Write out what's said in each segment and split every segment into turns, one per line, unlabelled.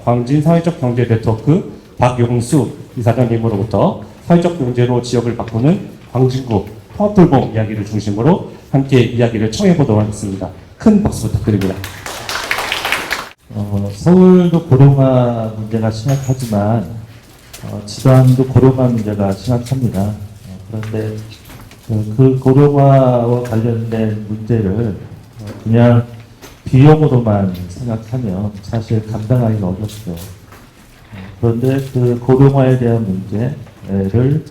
광진 사회적 경제 네트워크 박용수 이사장님으로부터 사회적 경제로 지역을 바꾸는 광진구 통합돌봄 이야기를 중심으로 함께 이야기를 청해 보도록 하겠습니다. 큰 박수 부탁드립니다.
서울도 고령화 문제가 심각하지만 지방도 고령화 문제가 심각합니다. 그런데 그 고령화와 관련된 문제를 그냥 비용으로만 생각하면 사실 감당하기가 어렵죠. 그런데 그 고령화에 대한 문제를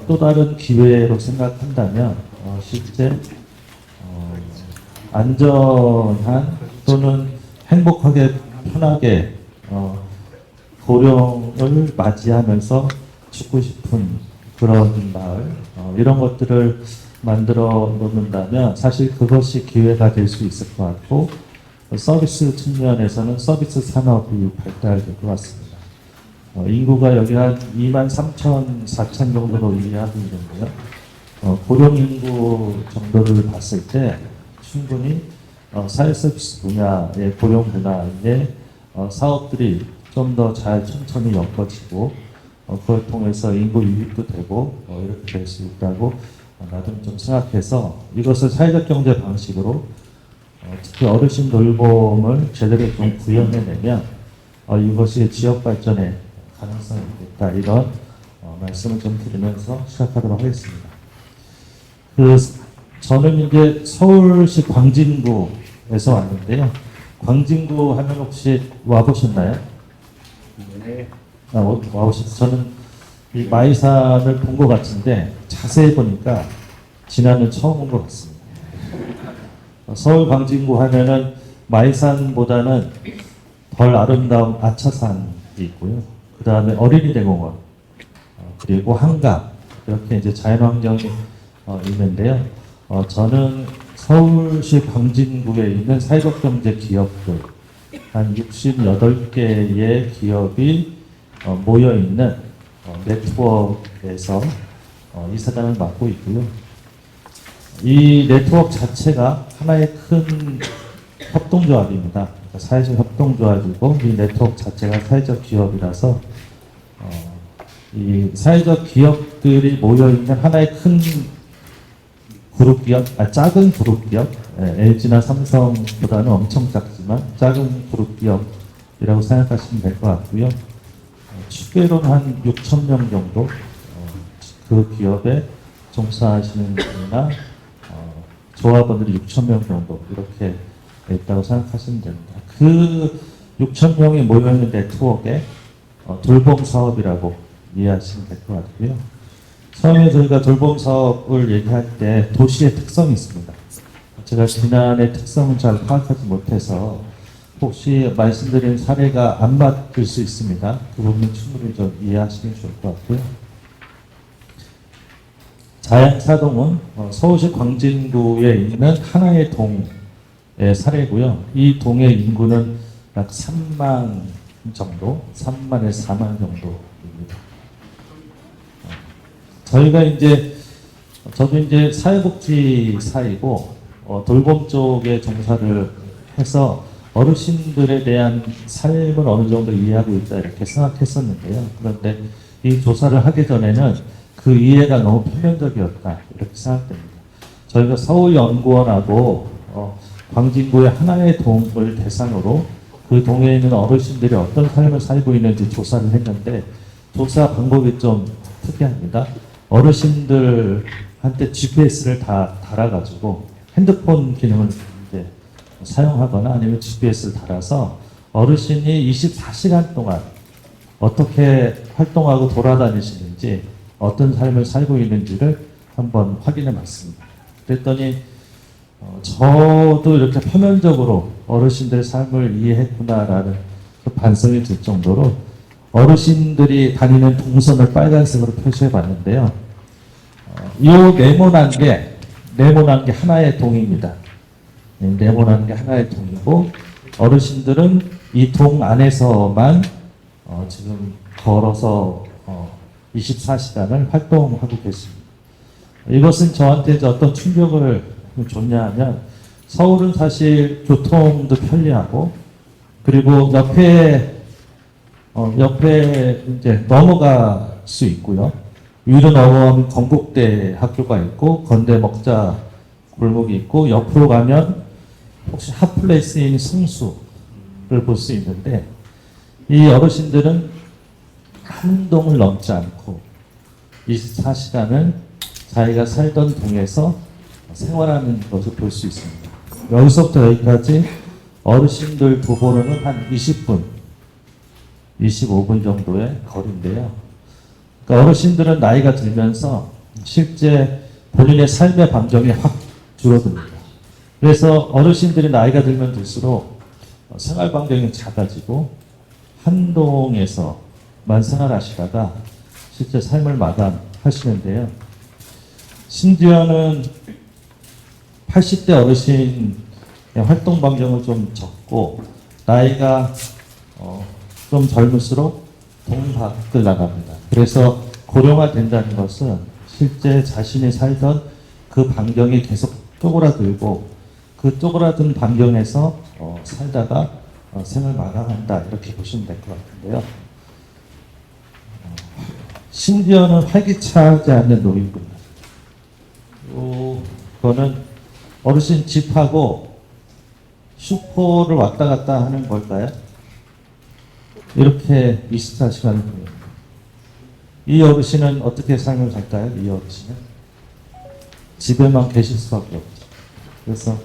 또 다른 기회로 생각한다면 실제 안전한 또는 행복하게 편하게 고령을 맞이하면서 죽고 싶은 그런 마을 이런 것들을 만들어 놓는다면 사실 그것이 기회가 될 수 있을 것 같고 서비스 측면에서는 서비스 산업이 발달될 것 같습니다. 인구가 여기 한 23,000, 4,000 정도로 이해하고 있는데요. 고령 인구 정도를 봤을 때 충분히 사회 서비스 분야의 고령 분야의 사업들이 좀 더 잘 천천히 엮어지고 그걸 통해서 인구 유입도 되고 이렇게 될 수 있다고 나도 좀 생각해서 이것을 사회적 경제 방식으로 특히 어르신 돌봄을 제대로 좀 구현해내면 이것이 지역 발전의 가능성이 있겠다 이런 말씀을 좀 드리면서 시작하도록 하겠습니다. 저는 이제 서울시 광진구에서 왔는데요. 광진구 하면 혹시 와보셨나요?
네.
와보셨어요. 저는 이 마이산을 본 것 같은데 자세히 보니까 지난해 처음 온 것 같습니다. 서울 광진구 하면은 마이산보다는 덜 아름다운 아차산이 있고요. 그 다음에 어린이대공원 그리고 한강 이렇게 이제 자연환경이 있는데요. 저는 서울시 광진구에 있는 사회적경제 기업들 한 68개의 기업이 모여있는 네트워크에서 이사장을 맡고 있고요. 이 네트워크 자체가 하나의 큰 협동조합입니다. 그러니까 사회적 협동조합이고 이 네트워크 자체가 사회적 기업이라서 이 사회적 기업들이 모여있는 하나의 큰 그룹 기업, 작은 그룹 기업, LG나 삼성보다는 엄청 작지만 작은 그룹 기업이라고 생각하시면 될 것 같고요. 추계로는 한 6,000명 정도 그 기업에 종사하시는 분이나 조합원들이 6,000명 정도 이렇게 있다고 생각하시면 됩니다. 그 6,000명이 모여있는 네트워크에 돌봄 사업이라고 이해하시면 될 것 같고요. 처음에 저희가 돌봄 사업을 얘기할 때 도시의 특성이 있습니다. 제가 지난해 특성을 잘 파악하지 못해서 혹시 말씀드린 사례가 안 맞을 수 있습니다. 그 부분은 충분히 좀 이해하시면 좋을 것 같고요. 자양사동은 서울시 광진구에 있는 하나의 동의 사례고요. 이 동의 인구는 약 3만 정도, 3만에서 4만 정도입니다. 저희가 저도 이제 사회복지사이고 돌봄 쪽에 종사를 해서 어르신들에 대한 삶을 어느 정도 이해하고 있다 이렇게 생각했었는데요. 그런데 이 조사를 하기 전에는 그 이해가 너무 표면적이었다 이렇게 생각됩니다. 저희가 서울연구원하고 광진구의 하나의 동을 대상으로 그 동에 있는 어르신들이 어떤 삶을 살고 있는지 조사를 했는데 조사 방법이 좀 특이합니다. 어르신들한테 GPS를 다 달아가지고 핸드폰 기능을 이제 사용하거나 아니면 GPS를 달아서 어르신이 24시간 동안 어떻게 활동하고 돌아다니시는지 어떤 삶을 살고 있는지를 한번 확인해 봤습니다. 그랬더니 저도 이렇게 표면적으로 어르신들의 삶을 이해했구나라는 그 반성이 들 정도로 어르신들이 다니는 동선을 빨간색으로 표시해 봤는데요. 이 네모난 게 하나의 동입니다. 네모난 게 하나의 동이고 어르신들은 이 동 안에서만 지금 걸어서 24시간을 활동하고 계십니다. 이것은 저한테 어떤 충격을 줬냐 하면 서울은 사실 교통도 편리하고 그리고 옆에 옆에 이제 넘어갈 수 있고요. 위로 넘어가면 건국대 학교가 있고 건대 먹자 골목이 있고 옆으로 가면 혹시 핫플레이스인 승수를 볼 수 있는데 이 어르신들은 한 동을 넘지 않고 24시간을 자기가 살던 동에서 생활하는 것을 볼 수 있습니다. 여기서부터 여기까지 어르신들 도보로는 한 20분, 25분 정도의 거리인데요. 그러니까 어르신들은 나이가 들면서 실제 본인의 삶의 반경이 확 줄어듭니다. 그래서 어르신들이 나이가 들면 들수록 생활 반경이 작아지고 한동에서만 생활하시다가 실제 삶을 마감하시는데요. 심지어는 80대 어르신 활동 반경은 좀 적고 나이가 좀 젊을수록 동 밖을 나갑니다. 그래서 고령화된다는 것은 실제 자신이 살던 그 반경이 계속 쪼그라들고 그 쪼그라든 반경에서 살다가 생을 마감한다 이렇게 보시면 될 것 같은데요. 심지어는 활기차지 않는 노인분들. 그거는 어르신 집하고 슈퍼를 왔다 갔다 하는 걸까요? 이렇게 24시간을 보냅니다. 이 어르신은 어떻게 삶을 살까요? 이 어르신은 집에만 계실 수밖에 없죠. 그래서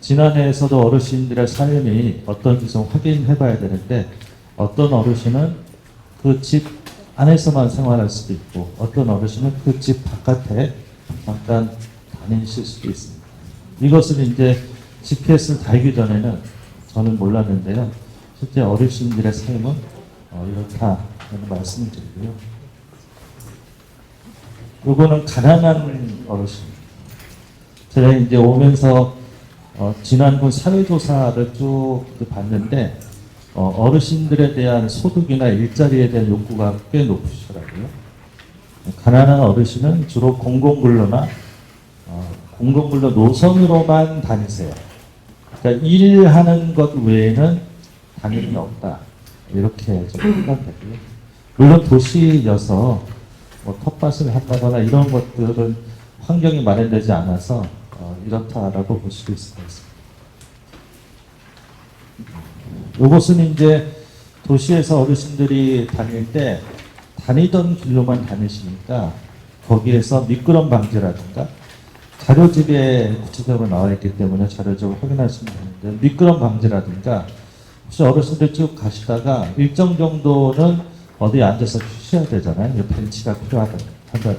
지난해에서도 어르신들의 삶이 어떤지 좀 확인해 봐야 되는데 어떤 어르신은 그 집 안에서만 생활할 수도 있고 어떤 어르신은 그 집 바깥에 잠깐 다니실 수도 있습니다. 이것을 이제 GPS를 달기 전에는 저는 몰랐는데요. 실제 어르신들의 삶은 이렇다는 말씀을 드리고요. 요거는 가난한 어르신. 제가 이제 오면서 지난번 사회조사를 쭉 봤는데 어르신들에 대한 소득이나 일자리에 대한 욕구가 꽤 높으시더라고요. 가난한 어르신은 주로 공공근로나 공공근로 노선으로만 다니세요. 그러니까 일하는 것 외에는 당연히 없다. 이렇게 좀 생각되고요. 물론 도시여서 텃밭을 한다거나 이런 것들은 환경이 마련되지 않아서 이렇다라고 볼 수도 있을 것 같습니다. 이것은 이제 도시에서 어르신들이 다닐 때 다니던 길로만 다니시니까 거기에서 미끄럼 방지라든가 자료집에 구체적으로 나와 있기 때문에 자료적으로 확인하시면 되는데 미끄럼 방지라든가 혹시 어르신들 쭉 가시다가 일정 정도는 어디에 앉아서 쉬셔야 되잖아요. 벤치가 필요하다든가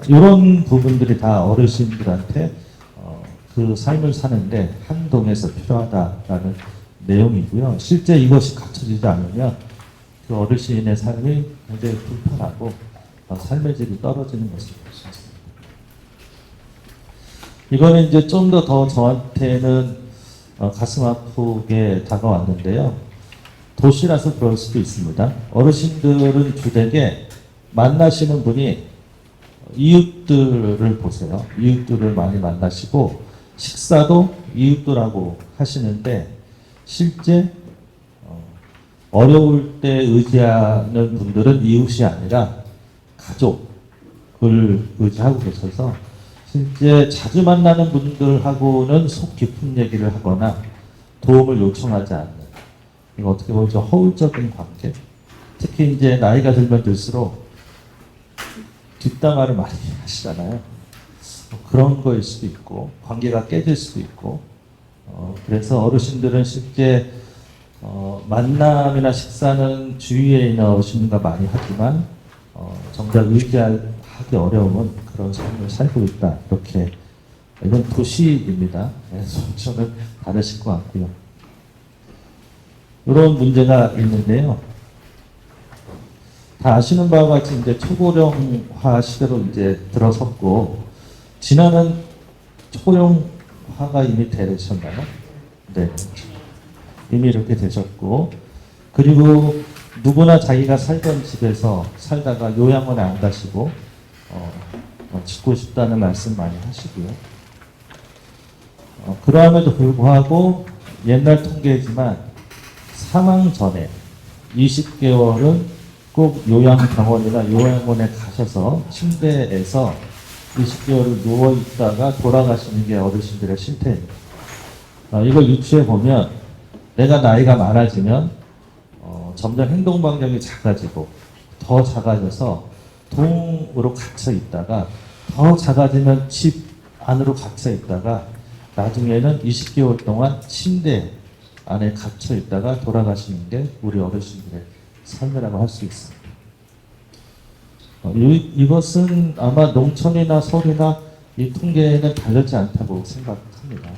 이런 부분들이 다 어르신들한테 그 삶을 사는데 한 동에서 필요하다라는 내용이고요. 실제 이것이 갖춰지지 않으면 그 어르신의 삶이 굉장히 불편하고 삶의 질이 떨어지는 것을 볼 수 있습니다. 이거는 이제 좀 더 저한테는 가슴 아프게 다가왔는데요. 도시라서 그럴 수도 있습니다. 어르신들은 주되게 만나시는 분이 이웃들을 보세요. 이웃들을 많이 만나시고 식사도 이웃들하고 하시는데 실제 어려울 때 의지하는 분들은 이웃이 아니라 가족을 의지하고 계셔서 실제 자주 만나는 분들하고는 속 깊은 얘기를 하거나 도움을 요청하지 않는 이거 어떻게 보면 좀 허울적인 관계. 특히 이제 나이가 들면 들수록 뒷담화를 많이 하시잖아요. 그런 거일 수도 있고 관계가 깨질 수도 있고 그래서 어르신들은 실제 만남이나 식사는 주위에 있는 어르신과 많이 하지만 정작 의지하기 어려운 그런 삶을 살고 있다. 이렇게 이건 도시입니다. 저는 다르실 것 같고요. 이런 문제가 있는데요. 다 아시는 바와 같이 이제 초고령화 시대로 이제 들어섰고 지난은 초고령화가 이미 되셨나요? 네, 이미 이렇게 되셨고 그리고 누구나 자기가 살던 집에서 살다가 요양원에 안 가시고 짓고 싶다는 말씀 많이 하시고요. 그러함에도 불구하고 옛날 통계지만 사망 전에 20개월은 꼭 요양병원이나 요양원에 가셔서 침대에서 20개월을 누워 있다가 돌아가시는 게 어르신들의 실태입니다. 이걸 유추해 보면 내가 나이가 많아지면 점점 행동 반경이 작아지고 더 작아져서 동으로 갇혀 있다가 더 작아지면 집 안으로 갇혀 있다가 나중에는 20개월 동안 침대 안에 갇혀 있다가 돌아가시는 게 우리 어르신들의 삶이라고 할 수 있습니다. 이것은 아마 농촌이나 서울이나 이 통계에는 다르지 않다고 생각합니다.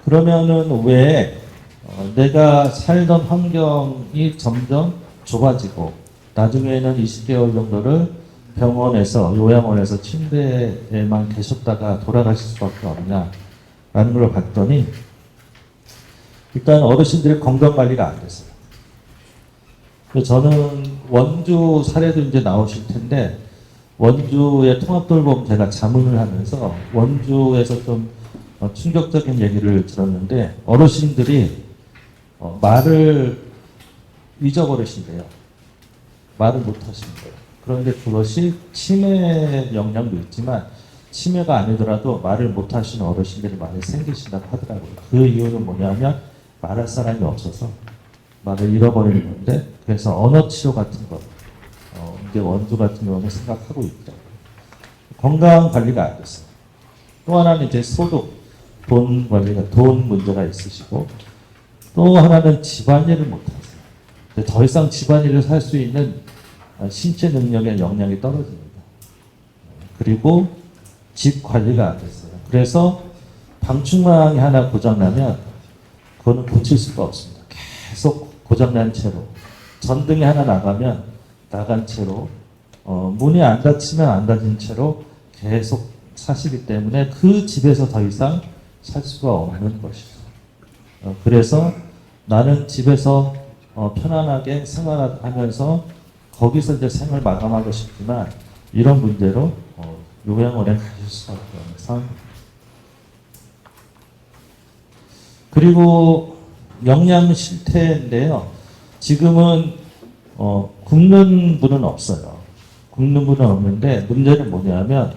그러면은 왜 내가 살던 환경이 점점 좁아지고 나중에는 20개월 정도를 병원에서 요양원에서 침대에만 계셨다가 돌아가실 수밖에 없냐라는 걸 봤더니 일단 어르신들의 건강 관리가 안 됐어요. 저는 원주 사례도 이제 나오실 텐데 원주의 통합돌봄 제가 자문을 하면서 원주에서 좀 충격적인 얘기를 들었는데 어르신들이 말을 잊어버리신대요. 말을 못 하신대요. 그런데 그것이 치매 영향도 있지만 치매가 아니더라도 말을 못 하시는 어르신들이 많이 생기신다고 하더라고요. 그 이유는 뭐냐면 말할 사람이 없어서 말을 잃어버리는 건데 그래서 언어 치료 같은 거 이제 원주 같은 경우는 생각하고 있죠. 건강 관리가 안 됐어요. 또 하나는 이제 소득, 돈 관리가 돈 문제가 있으시고 또 하나는 집안일을 못 하세요. 더 이상 집안일을 할 수 있는 신체 능력의 역량이 떨어집니다. 그리고 집 관리가 안 됐어요. 그래서 방충망이 하나 고장나면 그거는 고칠 수가 없습니다. 계속 고장난 채로 전등이 하나 나가면 나간 채로 문이 안 닫히면 안 닫힌 채로 계속 사시기 때문에 그 집에서 더 이상 살 수가 없는 것이죠. 그래서 나는 집에서 편안하게 생활하면서 거기서 이제 생을 마감하고 싶지만 이런 문제로 요양원에 가실 수밖에 없는 상황입니다. 그리고 영양 실태인데요. 지금은 굶는 분은 없어요. 굶는 분은 없는데 문제는 뭐냐면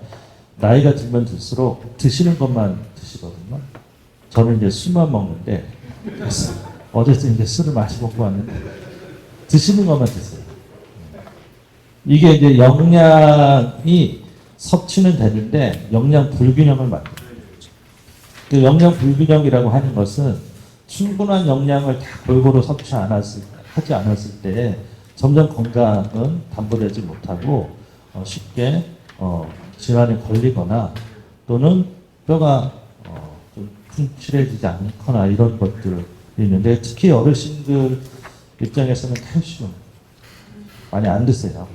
나이가 들면 들수록 드시는 것만 드시거든요. 저는 이제 술만 먹는데 어제도 이제 술을 많이 먹고 왔는데 드시는 것만 드세요. 이게 이제 영양이 섭취는 되는데 영양 불균형을 만들어요. 그 영양 불균형이라고 하는 것은 충분한 영양을 다 골고루 하지 않았을 때 점점 건강은 담보되지 못하고 쉽게 질환에 걸리거나 또는 뼈가 좀 튼실해지지 않거나 이런 것들이 있는데 특히 어르신들 입장에서는 칼슘 많이 안 드세요.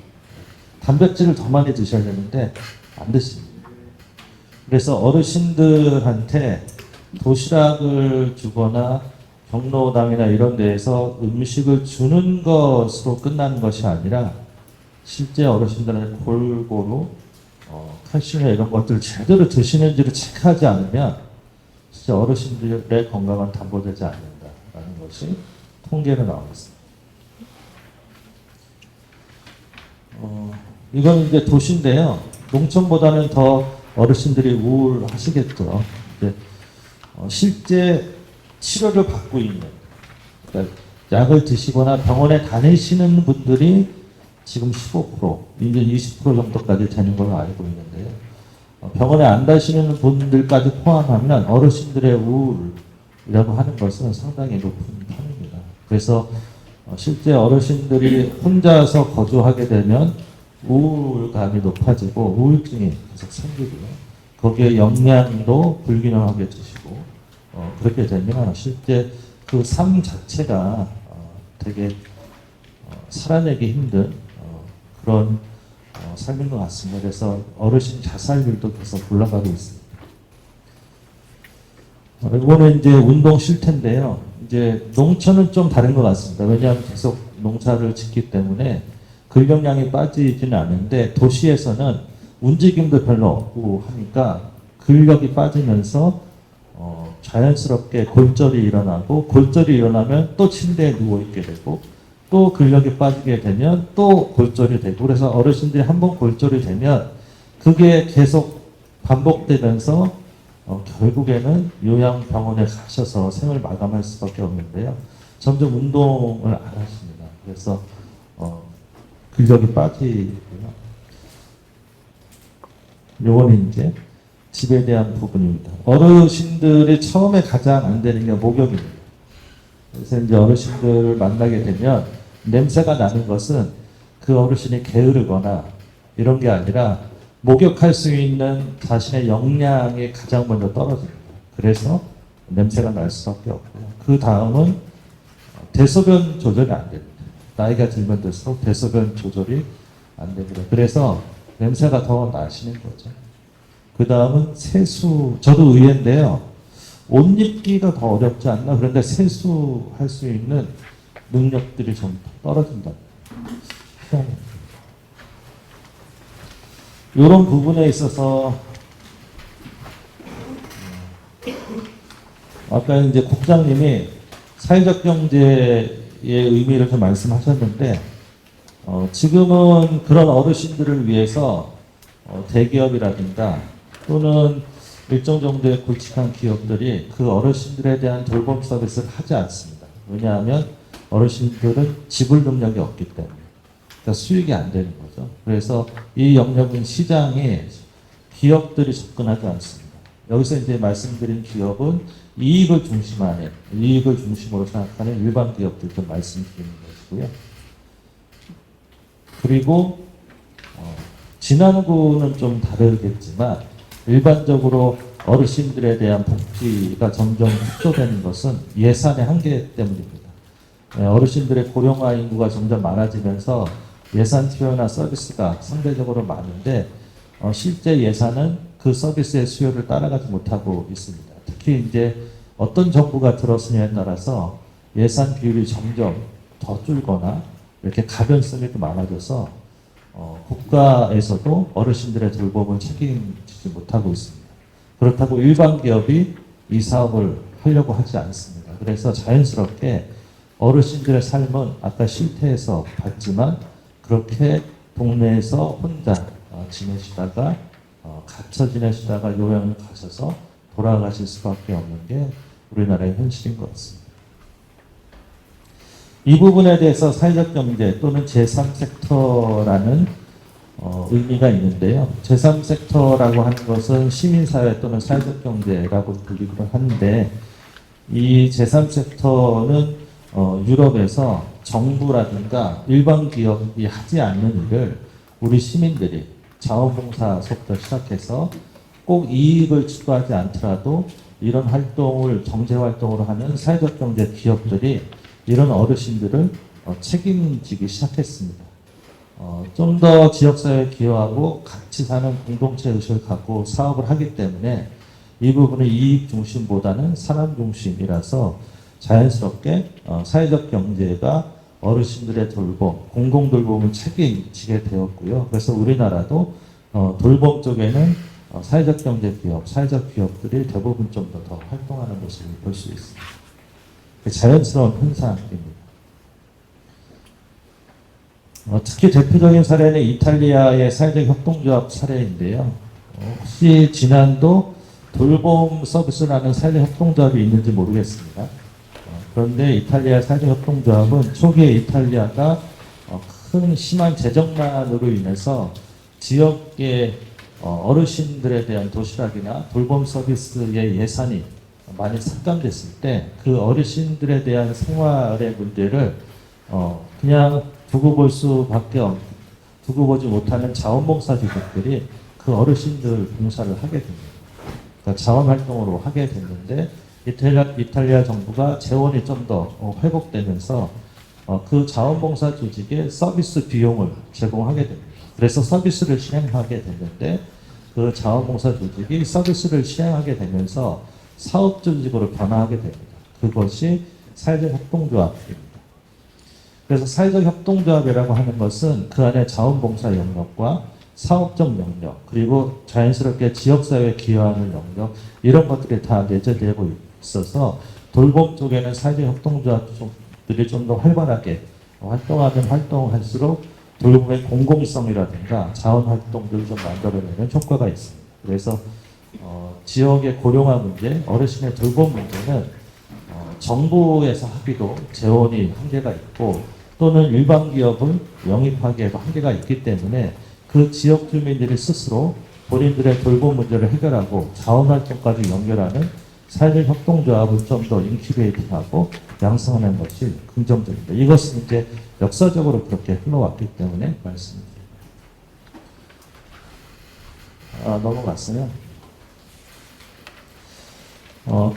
단백질을 더 많이 드셔야 되는데 안 드십니다. 그래서 어르신들한테 도시락을 주거나 경로당이나 이런 데에서 음식을 주는 것으로 끝나는 것이 아니라 실제 어르신들한테 골고루 칼슘이나 이런 것들을 제대로 드시는지를 체크하지 않으면 진짜 어르신들의 건강은 담보되지 않는다라는 것이 통계로 나와 있습니다. 이건 이제 도시인데요. 농촌보다는 더 어르신들이 우울하시겠죠. 실제 치료를 받고 있는, 그러니까 약을 드시거나 병원에 다니시는 분들이 지금 15%, 이제 20% 정도까지 되는 걸로 알고 있는데요. 병원에 안 가시는 분들까지 포함하면 어르신들의 우울이라고 하는 것은 상당히 높은 편입니다. 그래서 실제 어르신들이 혼자서 거주하게 되면 우울감이 높아지고 우울증이 계속 생기고요. 거기에 영양도 불균형하게 드시고 그렇게 되면 실제 그 삶 자체가 되게 살아내기 힘든 그런 삶인 것 같습니다. 그래서 어르신 자살률도 계속 올라가고 있습니다. 이거는 이제 운동 실태인데요. 이제 농촌은 좀 다른 것 같습니다. 왜냐하면 계속 농사를 짓기 때문에 근력량이 빠지지는 않는데 도시에서는 움직임도 별로 없고 하니까 근력이 빠지면서 자연스럽게 골절이 일어나고 골절이 일어나면 또 침대에 누워 있게 되고 또 근력이 빠지게 되면 또 골절이 되고 그래서 어르신들이 한번 골절이 되면 그게 계속 반복되면서 결국에는 요양병원에 가셔서 생을 마감할 수밖에 없는데요. 점점 운동을 안 하십니다. 그래서 근력이 빠지고요. 요거는 이제 집에 대한 부분입니다. 어르신들이 처음에 가장 안 되는 게 목욕입니다. 그래서 이제 어르신들을 만나게 되면 냄새가 나는 것은 그 어르신이 게으르거나 이런 게 아니라 목욕할 수 있는 자신의 역량이 가장 먼저 떨어집니다. 그래서 냄새가 날 수밖에 없고요. 그 다음은 대소변 조절이 안 됩니다. 나이가 들면 들수록 대소변 조절이 안 됩니다. 그래서 냄새가 더 나시는 거죠. 그 다음은 세수, 저도 의외인데요. 옷 입기가 더 어렵지 않나? 그런데 세수할 수 있는 능력들이 좀 떨어진다. 이런 부분에 있어서 아까 이제 국장님이 사회적 경제의 의미를 좀 말씀하셨는데 지금은 그런 어르신들을 위해서 대기업이라든가 또는 일정 정도의 굵직한 기업들이 그 어르신들에 대한 돌봄 서비스를 하지 않습니다. 왜냐하면 어르신들은 지불 능력이 없기 때문에 그러니까 수익이 안 되는 거죠. 그래서 이 영역은 시장에 기업들이 접근하지 않습니다. 여기서 이제 말씀드린 기업은 이익을 중심하는, 이익을 중심으로 생각하는 일반 기업들도 말씀드리는 것이고요. 그리고 진안구는 좀 다르겠지만 일반적으로 어르신들에 대한 복지가 점점 축소되는 것은 예산의 한계 때문입니다. 어르신들의 고령화 인구가 점점 많아지면서 예산 투여나 서비스가 상대적으로 많은데 실제 예산은 그 서비스의 수요를 따라가지 못하고 있습니다. 특히 이제 어떤 정부가 들었느냐에 따라서 예산 비율이 점점 더 줄거나 이렇게 가변성이 또 많아져서 국가에서도 어르신들의 돌봄을 책임지지 못하고 있습니다. 그렇다고 일반 기업이 이 사업을 하려고 하지 않습니다. 그래서 자연스럽게 어르신들의 삶은 아까 실태에서 봤지만 그렇게 동네에서 혼자 지내시다가 갇혀 지내시다가 요양을 가셔서 돌아가실 수밖에 없는 게 우리나라의 현실인 것 같습니다. 이 부분에 대해서 사회적 경제 또는 제3섹터라는 의미가 있는데요. 제3섹터라고 하는 것은 시민사회 또는 사회적 경제라고 불리기도 하는데 이 제3섹터는 유럽에서 정부라든가 일반 기업이 하지 않는 일을 우리 시민들이 자원봉사서부터 시작해서 꼭 이익을 추구하지 않더라도 이런 활동을 경제활동으로 하는 사회적 경제 기업들이 이런 어르신들을 책임지기 시작했습니다. 좀 더 지역사회에 기여하고 같이 사는 공동체 의식을 갖고 사업을 하기 때문에 이 부분은 이익 중심보다는 사람 중심이라서 자연스럽게 사회적 경제가 어르신들의 돌봄, 공공 돌봄을 책임지게 되었고요. 그래서 우리나라도 돌봄 쪽에는 사회적 경제 기업, 사회적 기업들이 대부분 좀 더 활동하는 모습을 볼 수 있습니다. 자연스러운 현상입니다. 특히 대표적인 사례는 이탈리아의 사회적 협동조합 사례인데요. 혹시 지난도 돌봄 서비스라는 사회적 협동조합이 있는지 모르겠습니다. 그런데 이탈리아 사회적 협동조합은 초기에 이탈리아가 큰 심한 재정난으로 인해서 지역의 어르신들에 대한 도시락이나 돌봄 서비스의 예산이 많이 삭감됐을 때 그 어르신들에 대한 생활의 문제를 그냥 두고 보지 못하는 자원봉사 조직들이 그 어르신들 봉사를 하게 됩니다. 그러니까 자원활동으로 하게 됐는데 이탈리아 정부가 재원이 좀 더 회복되면서 그 자원봉사 조직의 서비스 비용을 제공하게 됩니다. 그래서 서비스를 시행하게 됐는데 그 자원봉사 조직이 서비스를 시행하게 되면서 사업 조직으로 변화하게 됩니다. 그것이 사회적 협동조합입니다. 그래서 사회적 협동조합이라고 하는 것은 그 안에 자원봉사 영역과 사업적 영역 그리고 자연스럽게 지역사회에 기여하는 영역 이런 것들이 다 내재되고 있어서 돌봄 쪽에는 사회적 협동조합들이 좀 더 활발하게 활동하면 활동할수록 돌봄의 공공성이라든가 자원 활동들을 좀 만들어내는 효과가 있습니다. 그래서 지역의 고령화 문제, 어르신의 돌봄 문제는 정부에서 하기도 재원이 한계가 있고 또는 일반 기업을 영입하기에도 한계가 있기 때문에 그 지역 주민들이 스스로 본인들의 돌봄 문제를 해결하고 자원활동까지 연결하는 사회적 협동조합을 좀 더 인큐베이팅하고 양성하는 것이 긍정적입니다. 이것은 이제 역사적으로 그렇게 흘러왔기 때문에 말씀드립니다. 넘어갔어요.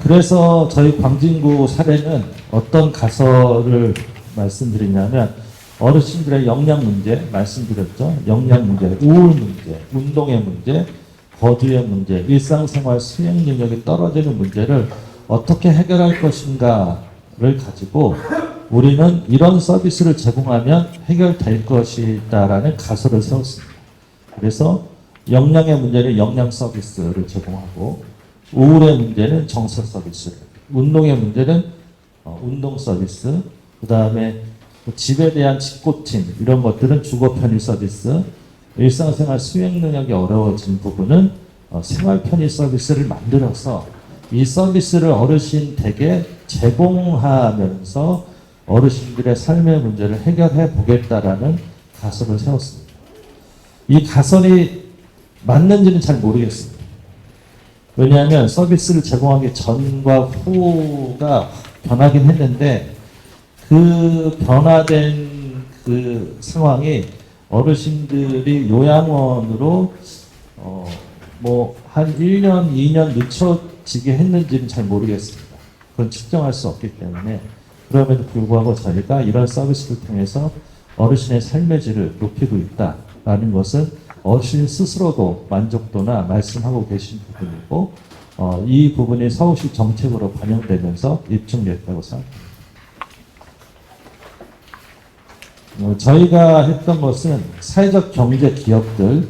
그래서 저희 광진구 사례는 어떤 가설을 말씀드리냐면 어르신들의 영양 문제 말씀드렸죠. 영양 문제, 우울 문제, 운동의 문제, 거주의 문제, 일상생활 수행 능력이 떨어지는 문제를 어떻게 해결할 것인가를 가지고 우리는 이런 서비스를 제공하면 해결될 것이다라는 가설을 세웠습니다. 그래서 영양의 문제는 영양 서비스를 제공하고 우울의 문제는 정서 서비스, 운동의 문제는 운동 서비스, 그 다음에 집에 대한 집고침 이런 것들은 주거 편의 서비스, 일상생활 수행 능력이 어려워진 부분은 생활 편의 서비스를 만들어서 이 서비스를 어르신 댁에 제공하면서 어르신들의 삶의 문제를 해결해 보겠다라는 가설을 세웠습니다. 이 가설이 맞는지는 잘 모르겠습니다. 왜냐하면 서비스를 제공하기 전과 후가 변하긴 했는데 그 변화된 그 상황이 어르신들이 요양원으로 한 1년, 2년 늦춰지게 했는지는 잘 모르겠습니다. 그건 측정할 수 없기 때문에 그럼에도 불구하고 저희가 이런 서비스를 통해서 어르신의 삶의 질을 높이고 있다라는 것은 어르신 스스로도 만족도나 말씀하고 계신 부분이고 이 부분이 서울시 정책으로 반영되면서 입증됐다고 생각합니다. 저희가 했던 것은 사회적 경제 기업들,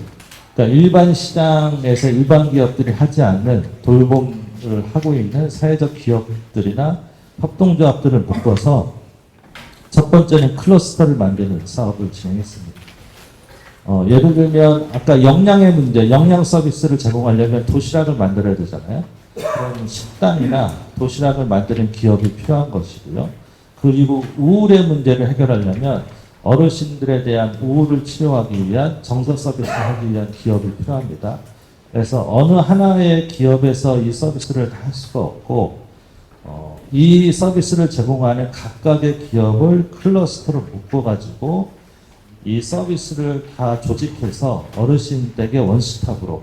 그러니까 일반 시장에서 일반 기업들이 하지 않는 돌봄을 하고 있는 사회적 기업들이나 협동조합들을 묶어서 첫 번째는 클러스터를 만드는 사업을 진행했습니다. 예를 들면 아까 영양의 문제, 영양 서비스를 제공하려면 도시락을 만들어야 되잖아요. 그럼 식당이나 도시락을 만드는 기업이 필요한 것이고요. 그리고 우울의 문제를 해결하려면 어르신들에 대한 우울을 치료하기 위한 정서 서비스를 하기 위한 기업이 필요합니다. 그래서 어느 하나의 기업에서 이 서비스를 다 할 수가 없고 이 서비스를 제공하는 각각의 기업을 클러스터로 묶어가지고 이 서비스를 다 조직해서 어르신 댁의 원스톱으로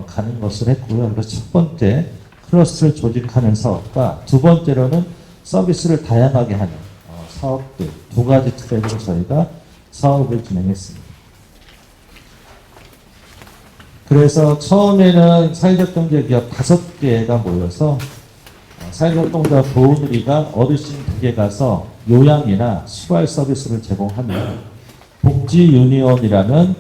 가는 것을 했고요. 그래서 첫 번째 클러스터를 조직하는 사업과 두 번째로는 서비스를 다양하게 하는 사업들 두 가지 트랙으로 저희가 사업을 진행했습니다. 그래서 처음에는 사회적 경제 기업 5개가 모여서 사회적 협동조합 도우누리가 어르신 댁에 가서 요양이나 수발 서비스를 제공하면 복지 유니온이라는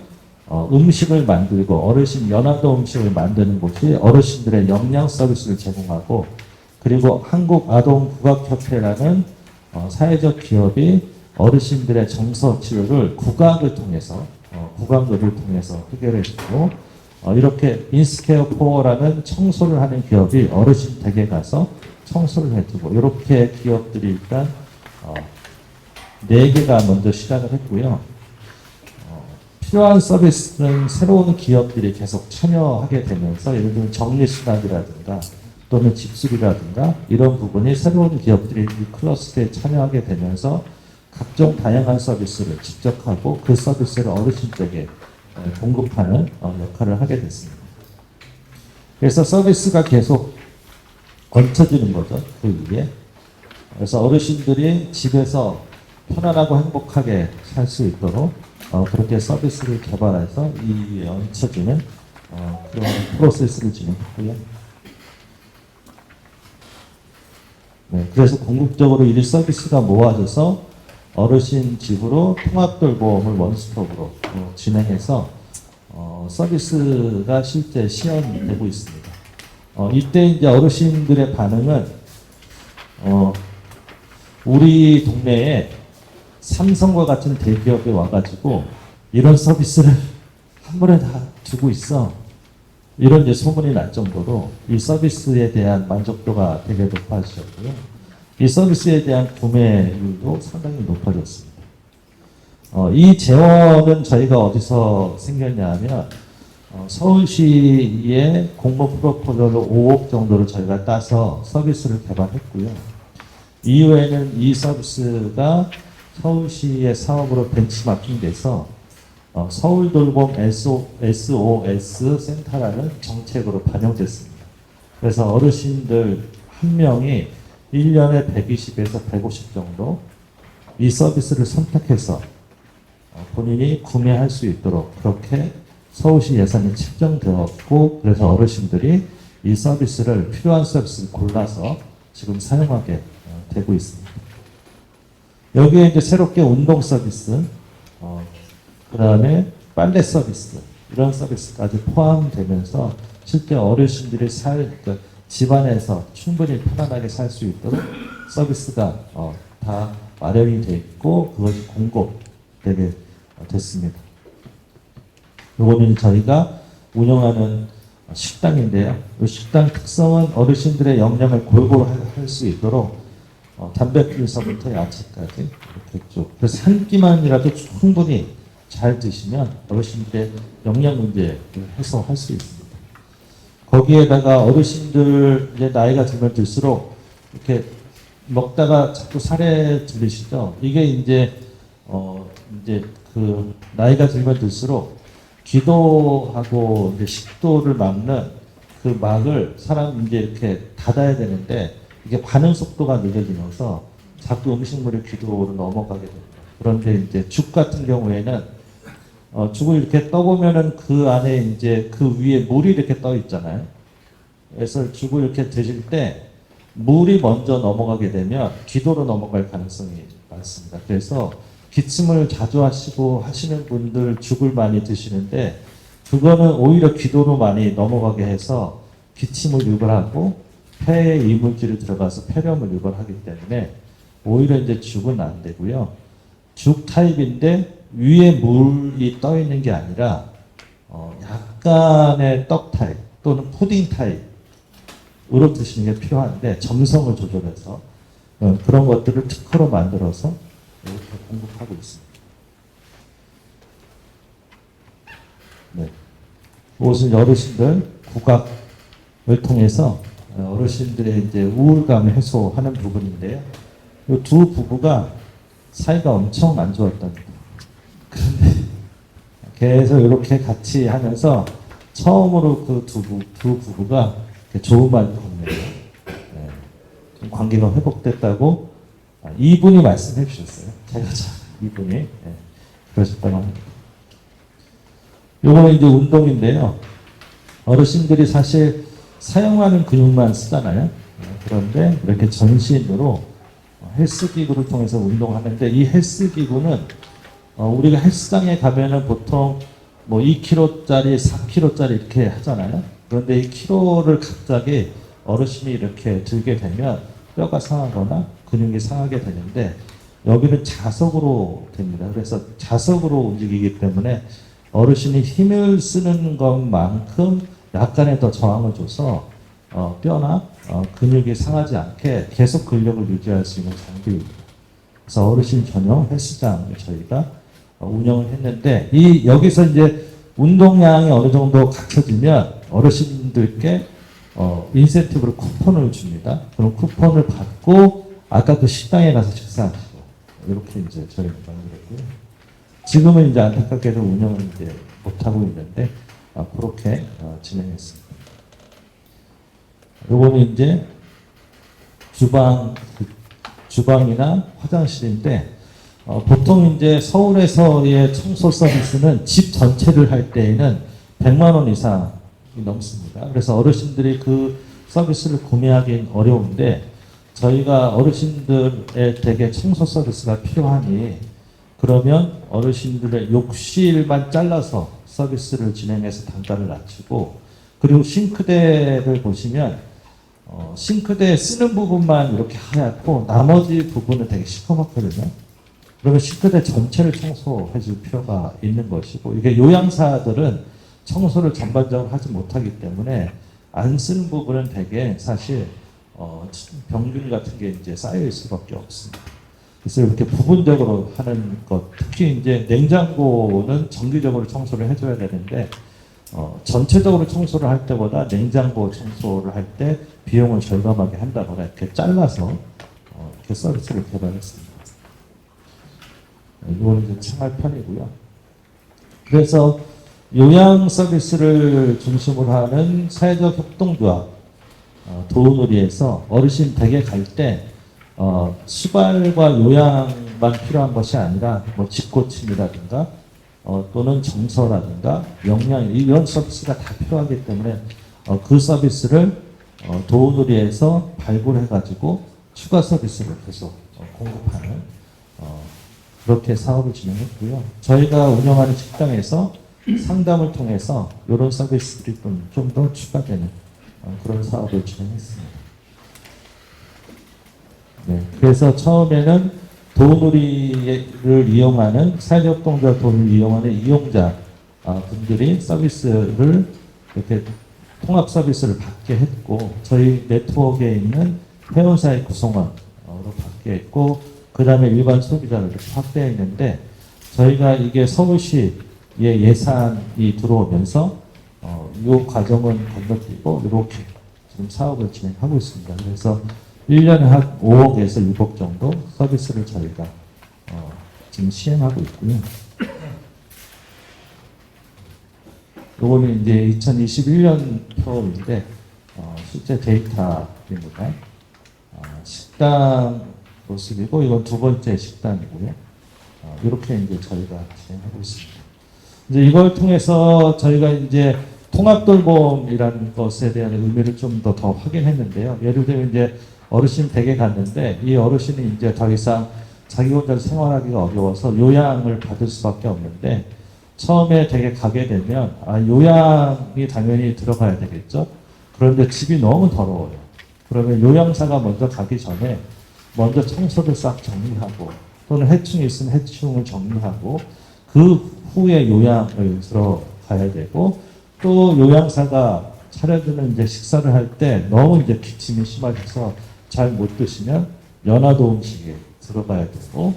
음식을 만들고 어르신 연화도 음식을 만드는 곳이 어르신들의 영양 서비스를 제공하고 그리고 한국아동국악협회라는 사회적 기업이 어르신들의 정서 치료를 국악을 통해서 국악을 통해서 해결해주고 이렇게 인스케어 포어라는 청소를 하는 기업이 어르신 댁에 가서 청소를 해주고 이렇게 기업들이 일단 4개가 먼저 시작을 했고요. 필요한 서비스는 새로운 기업들이 계속 참여하게 되면서 예를 들면 정리수납이라든가 또는 집수리라든가 이런 부분이 새로운 기업들이 이 클러스터에 참여하게 되면서 각종 다양한 서비스를 직접 하고 그 서비스를 어르신들에게 공급하는 역할을 하게 됐습니다. 그래서 서비스가 계속 걸쳐지는 거죠. 그 위에. 그래서 어르신들이 집에서 편안하고 행복하게 살 수 있도록 그렇게 서비스를 개발해서 이 위에 얹혀지는 그런 프로세스를 진행했고요. 네, 그래서 궁극적으로 이 서비스가 모아져서 어르신 집으로 통합돌봄을 원스톱으로 진행해서 서비스가 실제 시연되고 있습니다. 이때 이제 어르신들의 반응은 우리 동네에 삼성과 같은 대기업에 와가지고 이런 서비스를 한 번에 다 두고 있어. 이런 이제 소문이 날 정도로 이 서비스에 대한 만족도가 되게 높아지셨고요. 이 서비스에 대한 구매율도 상당히 높아졌습니다. 이 재원은 저희가 어디서 생겼냐 하면 서울시의 공모 프로포절로 5억 정도를 저희가 따서 서비스를 개발했고요. 이후에는 이 서비스가 서울시의 사업으로 벤치마킹돼서 서울돌봄 SOS 센터라는 정책으로 반영됐습니다. 그래서 어르신들 한 명이 1년에 120에서 150 정도 이 서비스를 선택해서 본인이 구매할 수 있도록 그렇게 서울시 예산이 책정되었고, 그래서 어르신들이 이 서비스를 필요한 서비스를 골라서 지금 사용하게 되고 있습니다. 여기에 이제 새롭게 운동 서비스, 그 다음에 빨래 서비스, 이런 서비스까지 포함되면서 실제 어르신들이 그러니까 집안에서 충분히 편안하게 살 수 있도록 서비스가 다 마련이 되어 있고, 그것이 공급되게 됐습니다. 이거는 저희가 운영하는 식당인데요. 이 식당 특성은 어르신들의 영양을 골고루 할 수 있도록 단백질서부터 야채까지 이렇게 쭉. 그래서 한 끼만이라도 충분히 잘 드시면 어르신들의 영양 문제를 해소할 수 있습니다. 거기에다가 어르신들 이제 나이가 들면 들수록 이렇게 먹다가 자꾸 살에 들리시죠. 이게 이제 그 나이가 들면 들수록 기도하고 이제 식도를 막는 그 막을 사람 이제 이렇게 닫아야 되는데 이게 반응 속도가 늦어지면서 자꾸 음식물이 기도로 넘어가게 됩니다. 그런데 이제 죽 같은 경우에는 죽을 이렇게 떠보면은 그 안에 이제 그 위에 물이 이렇게 떠 있잖아요. 그래서 죽을 이렇게 드실 때 물이 먼저 넘어가게 되면 기도로 넘어갈 가능성이 많습니다. 그래서 기침을 자주 하시는 분들 죽을 많이 드시는데 그거는 오히려 기도로 많이 넘어가게 해서 기침을 유발하고 폐에 이물질이 들어가서 폐렴을 유발하기 때문에 오히려 이제 죽은 안 되고요. 죽 타입인데 위에 물이 떠 있는 게 아니라 약간의 떡 타입 또는 푸딩 타입으로 드시는 게 필요한데 점성을 조절해서 그런 것들을 특허로 만들어서 이렇게 공급하고 있습니다. 네. 이것은 어르신들 국악을 통해서 어르신들의 이제 우울감을 해소하는 부분인데요. 이 두 부부가 사이가 엄청 안 좋았답니다. 그런데 계속 이렇게 같이 하면서 처음으로 그 두 부부가 좋은 말을 건네요. 네. 좀 관계가 회복됐다고 이분이 말씀해 주셨어요. 제가 이분이 그러셨다고 합니다. 요거는 이제 운동인데요. 어르신들이 사실 사용하는 근육만 쓰잖아요. 그런데 이렇게 전신으로 헬스기구를 통해서 운동하는데 이 헬스기구는 우리가 헬스장에 가면은 보통 뭐 2kg짜리, 4kg짜리 이렇게 하잖아요. 그런데 이 키로를 갑자기 어르신이 이렇게 들게 되면 뼈가 상하거나 근육이 상하게 되는데 여기는 자석으로 됩니다. 그래서 자석으로 움직이기 때문에 어르신이 힘을 쓰는 것만큼 약간의 더 저항을 줘서 뼈나 근육이 상하지 않게 계속 근력을 유지할 수 있는 장비입니다. 그래서 어르신 전용 헬스장을 저희가 운영을 했는데 여기서 이제 운동량이 어느 정도 갖춰지면 어르신들께 인센티브로 쿠폰을 줍니다. 그럼 쿠폰을 받고 아까 그 식당에 가서 식사하시고 이렇게 이제 저희가 만들었고요. 지금은 이제 안타깝게도 운영을 이제 못하고 있는데 그렇게 진행했습니다. 요거는 이제 주방이나 화장실인데 보통 이제 서울에서의 청소 서비스는 집 전체를 할 때에는 100만 원 이상이 넘습니다. 그래서 어르신들이 그 서비스를 구매하기는 어려운데 저희가 어르신들의 대개 청소 서비스가 필요하니 그러면 어르신들의 욕실만 잘라서 서비스를 진행해서 단가를 낮추고 그리고 싱크대를 보시면 싱크대 쓰는 부분만 이렇게 하얗고 나머지 부분은 되게 시커멓거든요. 그러면 싱크대 전체를 청소해 줄 필요가 있는 것이고, 이게 요양사들은 청소를 전반적으로 하지 못하기 때문에 안 쓰는 부분은 되게 사실 병균 같은 게 이제 쌓여 있을 수밖에 없습니다. 그래서 이렇게 부분적으로 하는 것, 특히 이제 냉장고는 정기적으로 청소를 해줘야 되는데, 전체적으로 청소를 할 때보다 냉장고 청소를 할 때 비용을 절감하게 한다거나 이렇게 잘라서 이렇게 서비스를 개발했습니다. 이거는 이제 생활편이고요. 그래서 요양 서비스를 중심으로 하는 사회적 협동조합 도우놀이에서 어르신 댁에 갈 때 수발과 요양만 필요한 것이 아니라 뭐 집고침이라든가 또는 정서라든가 영양 이런 서비스가 다 필요하기 때문에 그 서비스를 도우놀이에서 발굴해 가지고 추가 서비스를 계속 공급하는 그렇게 사업을 진행했고요. 저희가 운영하는 식당에서 상담을 통해서 이런 서비스들이 좀 더 추가되는 그런 사업을 진행했습니다. 네, 그래서 처음에는 도우놀이를 이용하는 사회협동조합 도우놀이를 이용하는 이용자 분들이 서비스를 이렇게 통합 서비스를 받게 했고, 저희 네트워크에 있는 회원사의 구성원으로 받게 했고, 그 다음에 일반 소비자를 이렇게 확대했는데, 저희가 이게 서울시의 예산이 들어오면서 이 과정은 건너뛰고 이렇게 지금 사업을 진행하고 있습니다. 그래서 1년에 한 5억에서 6억 정도 서비스를 저희가 지금 시행하고 있고요. 이거는 이제 2021년 표인데 실제 데이터입니다. 식당 모습이고, 이건 두 번째 식당이고요. 이렇게 이제 저희가 진행하고 있습니다. 이제 이걸 통해서 저희가 이제 통합돌봄이라는 것에 대한 의미를 좀 더 확인했는데요. 예를 들면 이제 어르신 댁에 갔는데 이 어르신이 이제 더 이상 자기 혼자 생활하기가 어려워서 요양을 받을 수밖에 없는데, 처음에 댁에 가게 되면 요양이 당연히 들어가야 되겠죠. 그런데 집이 너무 더러워요. 그러면 요양사가 먼저 가기 전에 먼저 청소를 싹 정리하고, 또는 해충이 있으면 해충을 정리하고, 그 후에 요양을 들어가야 되고, 또 요양사가 차려주는 이제 식사를 할 때 너무 이제 기침이 심하셔서 잘 못 드시면 연화도 음식에 들어가야 되고,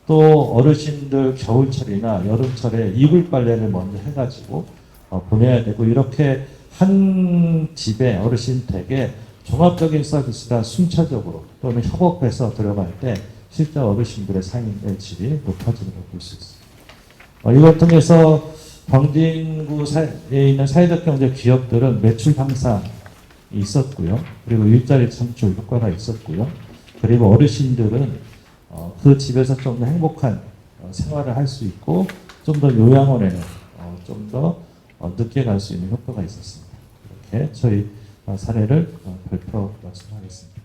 또 어르신들 겨울철이나 여름철에 이불 빨래를 먼저 해가지고 보내야 되고, 이렇게 한 집에 어르신 댁에 종합적인 서비스가 순차적으로 또는 협업해서 들어갈 때 실제 어르신들의 삶의 질이 높아지는 걸 볼 수 있습니다. 이걸 통해서 광진구에 있는 사회적 경제 기업들은 매출 향상이 있었고요. 그리고 일자리 창출 효과가 있었고요. 그리고 어르신들은 그 집에서 좀 더 행복한 생활을 할 수 있고, 좀 더 요양원에는 좀 더 늦게 갈 수 있는 효과가 있었습니다. 이렇게 저희 사례를 발표 말씀하겠습니다.